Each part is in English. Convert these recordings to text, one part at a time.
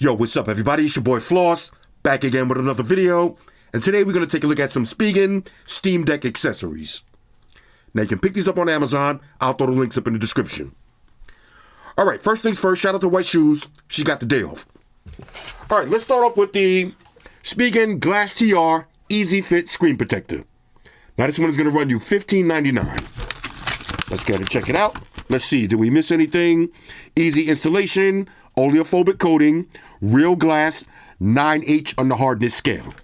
Yo, what's up everybody? It's your boy Floss, back again with another video. And today we're going to take a look at some Spigen Steam Deck accessories. Now you can pick these up on Amazon. I'll throw the links up in the description. Alright, first things first, shout out to White Shoes. She got the day off. Alright, let's start off with the Spigen Glass TR Easy Fit Screen Protector. Now this one is going to run you $15.99. Let's go ahead and check it out. Let's see, did we miss anything? Easy installation, oleophobic coating, real glass, 9H on the hardness scale.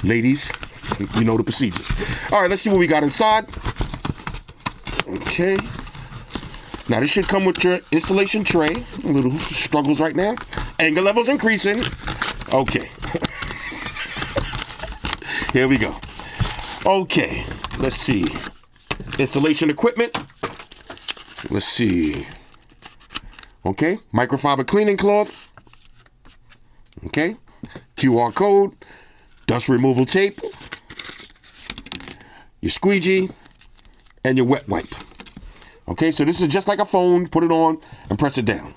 Ladies, you know the procedures. All right, let's see what we got inside. Okay. Now this should come with your installation tray. A little struggles right now. Anger levels increasing. Okay. Here we go. Okay, let's see. Installation equipment. Let's see. Okay, microfiber cleaning cloth. Okay, QR code, dust removal tape, your squeegee, and your wet wipe. Okay, so this is just like a phone. Put it on and press it down.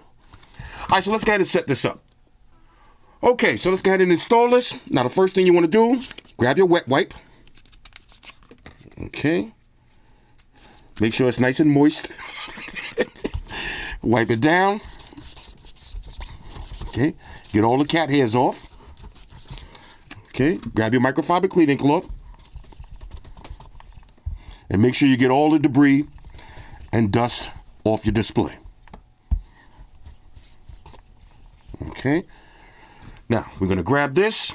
All right, so let's go ahead and set this up. Okay, so let's go ahead and install this. Now the first thing you want to do, grab your wet wipe. Okay. Make sure it's nice and moist. Wipe it down. Okay. Get all the cat hairs off. Okay. Grab your microfiber cleaning cloth. And make sure you get all the debris and dust off your display. Okay. Now, we're going to grab this.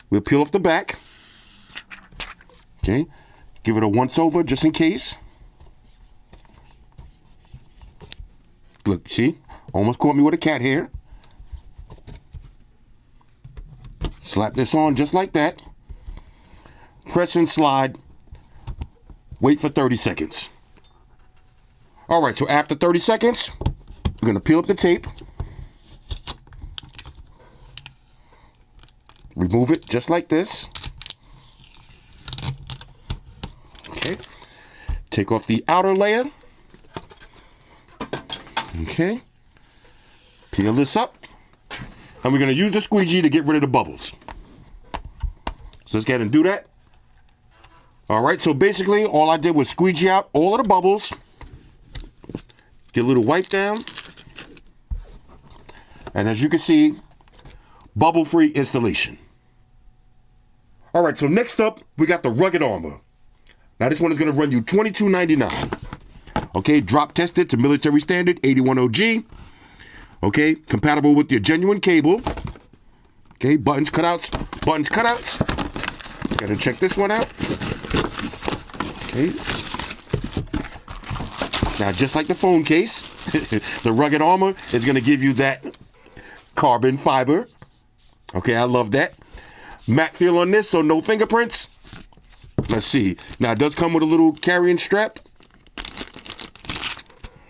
We'll peel off the back. Okay. Give it a once over just in case. Look, see? Almost caught me with a cat hair. Slap this on just like that. Press and slide. Wait for 30 seconds. All right, so after 30 seconds, we're going to peel up the tape. Remove it just like this. Okay. Take off the outer layer. Okay. Peel this up. And we're going to use the squeegee to get rid of the bubbles. So let's go ahead and do that. All right, so basically all I did was squeegee out all of the bubbles. Get a little wipe down. And as you can see, bubble-free installation. All right, so next up, we got the rugged armor. Now this one is going to run you $22.99. Okay, drop tested to military standard 81OG. Okay, compatible with your genuine cable. Okay, buttons, cutouts. Gotta check this one out. Okay. Now, just like the phone case, the rugged armor is gonna give you that carbon fiber. Okay, I love that. Matte feel on this, so no fingerprints. Let's see. Now, it does come with a little carrying strap.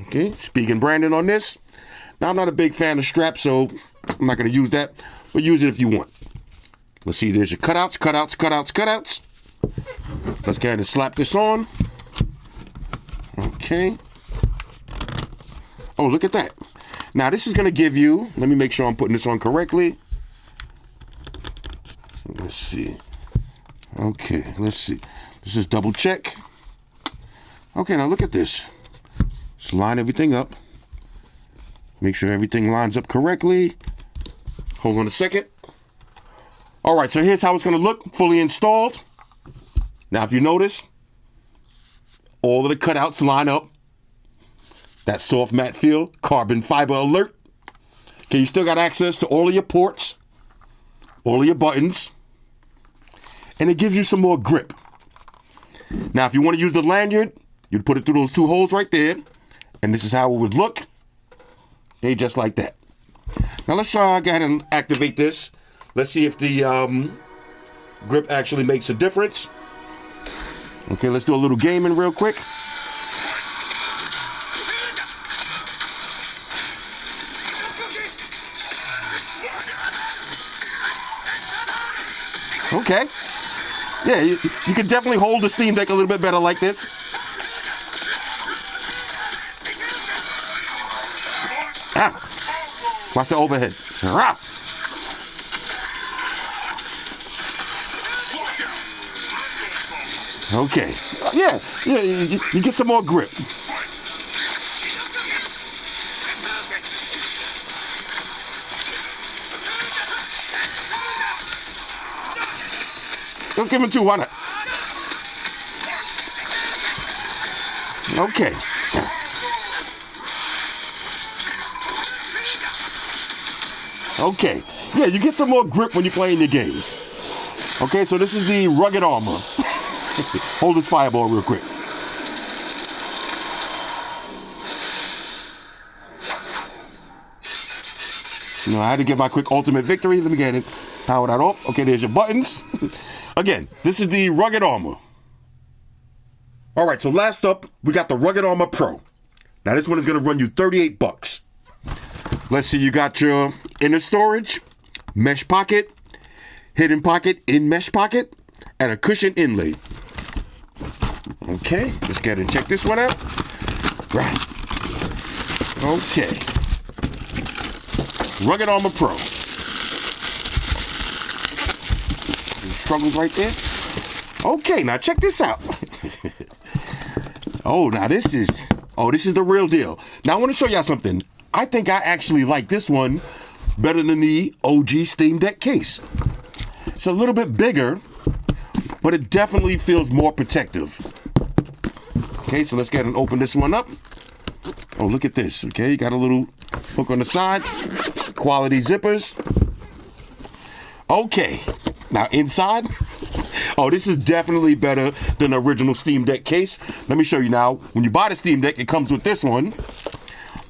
Okay, Spigen branding on this. Now, I'm not a big fan of straps, so I'm not going to use that, but use it if you want. Let's see, there's your cutouts. Let's go ahead and slap this on. Okay. Oh, look at that. Now, this is going to give you, let me make sure I'm putting this on correctly. Let's see. Okay, let's see. Let's just double check. Okay, now look at this. Just line everything up. Make sure everything lines up correctly. Hold on a second. All right, so here's how it's going to look fully installed. Now, if you notice, all of the cutouts line up. That soft matte feel, carbon fiber alert. Okay, you still got access to all of your ports, all of your buttons, and it gives you some more grip. Now, if you want to use the lanyard, you'd put it through those two holes right there. And this is how it would look. Okay, just like that. Now let's go ahead and activate this. Let's see if the grip actually makes a difference. Okay, let's do a little gaming real quick. Okay. Yeah, you can definitely hold the Steam Deck a little bit better like this. Ah. Watch the overhead. Ah. Okay. Yeah, you get some more grip. Don't give him two, why not? Okay. Okay. Yeah, you get some more grip when you're playing your games. Okay, so this is the rugged armor. Hold this fireball real quick. You know, I had to get my quick ultimate victory. Let me get it. Power that off. Okay, there's your buttons. Again, this is the rugged armor. All right, so last up, we got the Rugged Armor Pro. Now, this one is going to run you $38. Let's see, you got your inner storage, mesh pocket, hidden pocket in mesh pocket, and a cushion inlay. Okay, let's get and check this one out. Right. Okay. Rugged Armor Pro. Any struggles right there? Okay, now check this out. Oh, now this is the real deal. Now I want to show y'all something. I think I actually like this one better than the OG Steam Deck case. It's a little bit bigger, but it definitely feels more protective. Okay, so let's get and open this one up. Oh, look at this. Okay, you got a little hook on the side. Quality zippers. Okay, now inside. Oh, this is definitely better than the original Steam Deck case. Let me show you now. When you buy the Steam Deck, it comes with this one.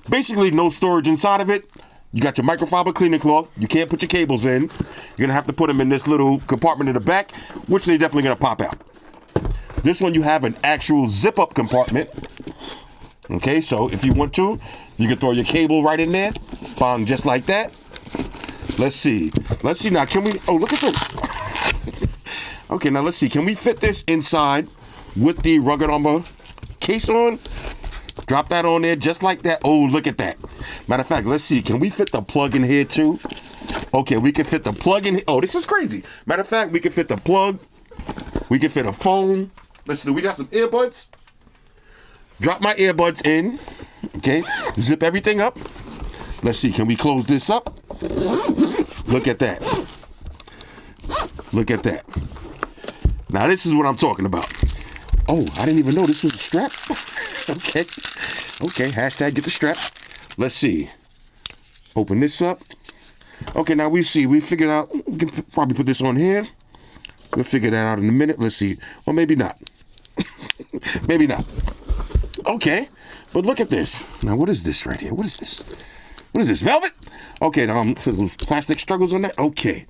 Basically, no storage inside of it. You got your microfiber cleaning cloth. You can't put your cables in. You're going to have to put them in this little compartment in the back, which they're definitely going to pop out. This one, you have an actual zip-up compartment. Okay, so if you want to, you can throw your cable right in there. Bang, just like that. Let's see. Let's see now. Can we... Oh, look at this. Okay, now let's see. Can we fit this inside with the Rugged Armor case on? Drop that on there just like that. Oh, look at that. Matter of fact, let's see. Can we fit the plug in here too? Okay, we can fit the plug in here. Oh, this is crazy. Matter of fact, we can fit the plug. We can fit a phone. Let's do. We got some earbuds. Drop my earbuds in. Okay, zip everything up. Let's see. Can we close this up? Look at that. Look at that. Now, this is what I'm talking about. Oh, I didn't even know this was a strap. Okay. Okay, hashtag get the strap. Let's see. Open this up. Okay, now we figured out, we can probably put this on here. We'll figure that out in a minute. Let's see. Or maybe not. Maybe not. Okay, but look at this. Now, what is this right here? What is this? What is this, velvet? Okay, now plastic struggles on that. Okay.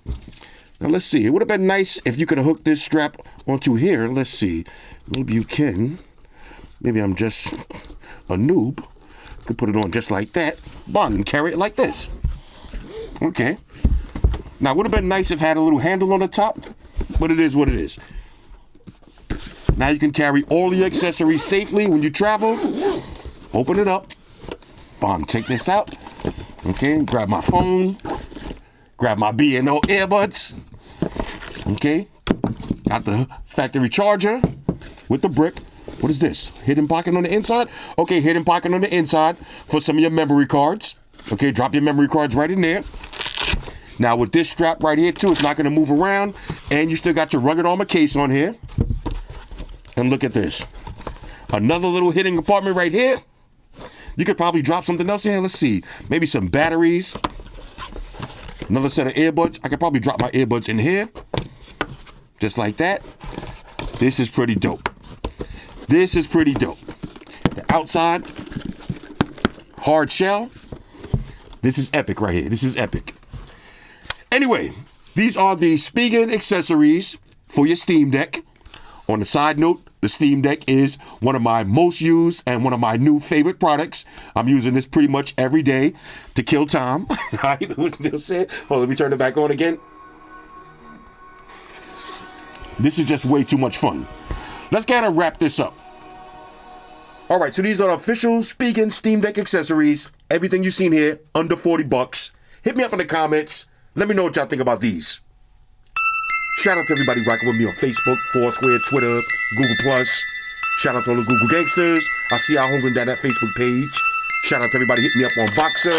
Now, let's see. It would have been nice if you could have hooked this strap onto here. Let's see. Maybe you can. Maybe I'm just a noob. Could put it on just like that. Bang, and carry it like this. Okay. Now, it would have been nice if it had a little handle on the top, but it is what it is. Now you can carry all your accessories safely when you travel. Open it up. Bang, take this out. Okay, grab my phone. Grab my B&O earbuds. Okay. Got the factory charger with the brick. What is this? Hidden pocket on the inside? Okay, hidden pocket on the inside for some of your memory cards. Okay, drop your memory cards right in there. Now with this strap right here too, it's not going to move around. And you still got your Rugged Armor case on here. And look at this. Another little hidden compartment right here. You could probably drop something else in here. Let's see. Maybe some batteries. Another set of earbuds. I could probably drop my earbuds in here. Just like that. This is pretty dope. This is pretty dope. The outside. Hard shell. This is epic right here. This is epic. Anyway, these are the Spigen accessories for your Steam Deck. On the side note, the Steam Deck is one of my most used and one of my new favorite products. I'm using this pretty much every day to kill time. Hold on, let me turn it back on again. This is just way too much fun. Let's kind of wrap this up. All right, so these are the official Spigen Steam Deck accessories. Everything you've seen here, under $40. Hit me up in the comments. Let me know what y'all think about these. Shout out to everybody rocking with me on Facebook, Foursquare, Twitter, Google Plus. Shout out to all the Google gangsters. I see y'all holding down that Facebook page. Shout out to everybody hitting me up on Voxer.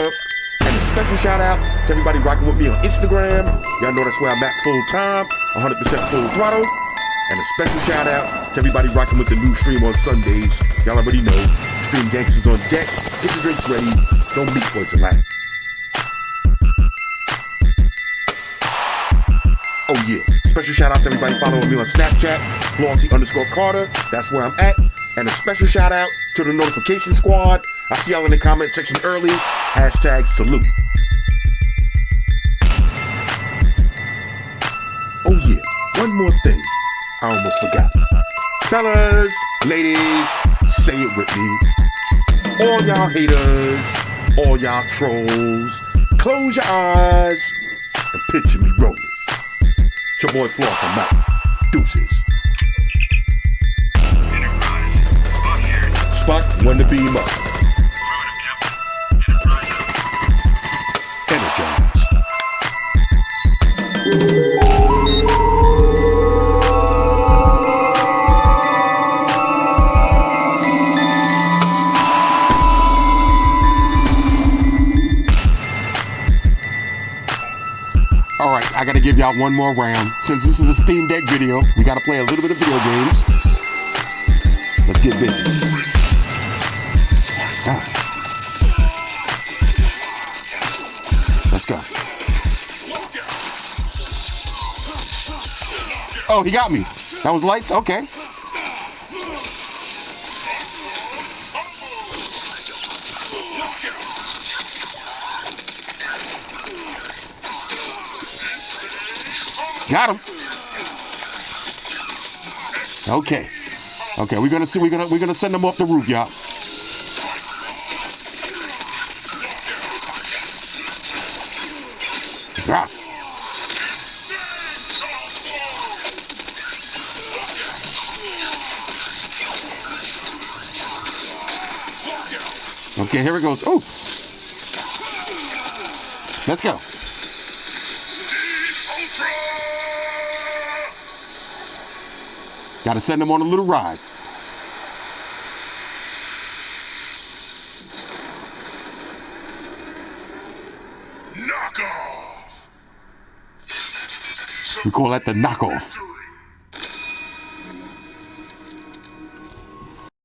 And a special shout out to everybody rocking with me on Instagram. Y'all know that's where I'm at full time, 100% full throttle. And a special shout out to everybody rocking with the new stream on Sundays. Y'all already know. Stream gangsters on deck. Get your drinks ready. Don't meet boys alive. Oh yeah. Special shout out to everybody following me on Snapchat, Flossy_Carter. That's where I'm at. And a special shout out to the notification squad. I see y'all in the comment section early. Hashtag salute. Oh yeah, one more thing. I almost forgot. Fellas, ladies, say it with me. All y'all haters, all y'all trolls, close your eyes and picture me rolling. It's your boy Floss, I'm out. Deuces. Spock, one to beam up. Energize. All right, I gotta give y'all one more round. Since this is a Steam Deck video, we gotta play a little bit of video games. Let's get busy. Let's go. Oh, he got me. That was lights? Okay. Got him. Okay. Okay, we're gonna see. We're gonna send them off the roof, y'all. Ah. Okay, here it goes. Oh, let's go. Got to send them on a little ride. Knockoff. We call that the knockoff.